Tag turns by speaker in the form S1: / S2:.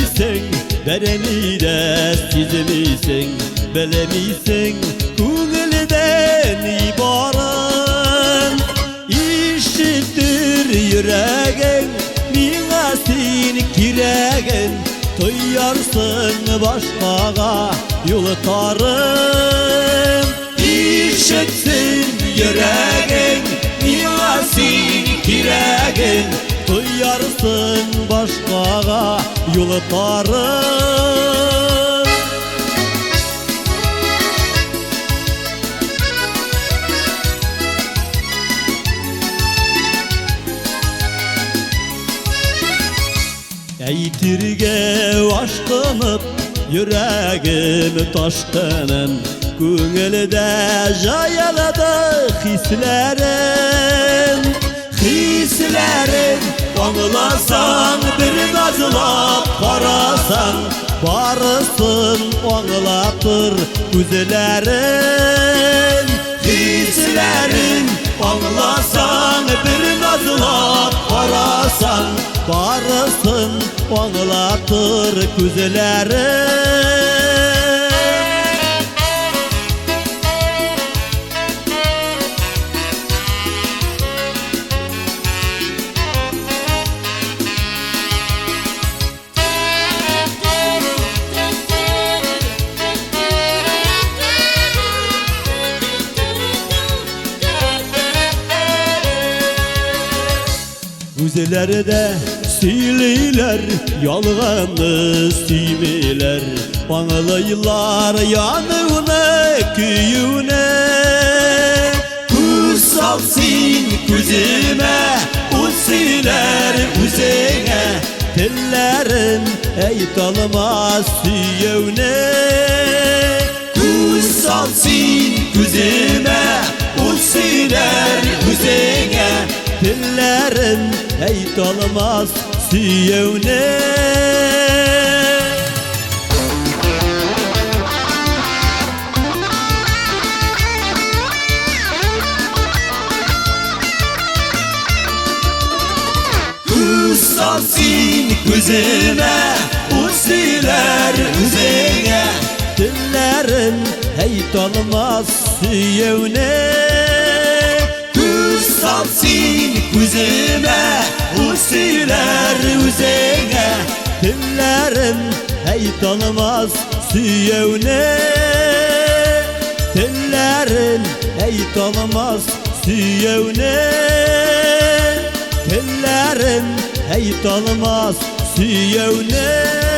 S1: misin, vereni de siz misin, bilemisin ko'ngildan iborat. İşittir yüreğin, mine seni kiragin, to'yarsın boshqaga yo'ltarim. İşitsin yüreğin, mine seni kiragin, to'yarsın boshqaga yo'ltarim. Aytirga aşkınıp yüreğim taşkınım, ko'ngilda jayaladı hislerim. Hislerim anlasan, bir nazlap qarasan, barısın anlatır gözlerim. Hislerim anlasan, bir nazlap qarasan, barısın anlatır gözlerim. Gözleri de sililer, yalğanı similer, bağlaylar yanına küyüne. Kuz salsın gözüme, o siler üzerine, dillerim aytolmaz suyevne. Kuz salsın gözüme, o siler üzerine, dillerim aytolmaz suyevne. Kuz salsın gözüme, o siler üzerine, dillerim aytolmaz suyevne. Salsın gözüme, o siler üzerine, dillerim aytolmaz suyevne. Dillerim aytolmaz suyevne. Dillerim aytolmaz suyevne.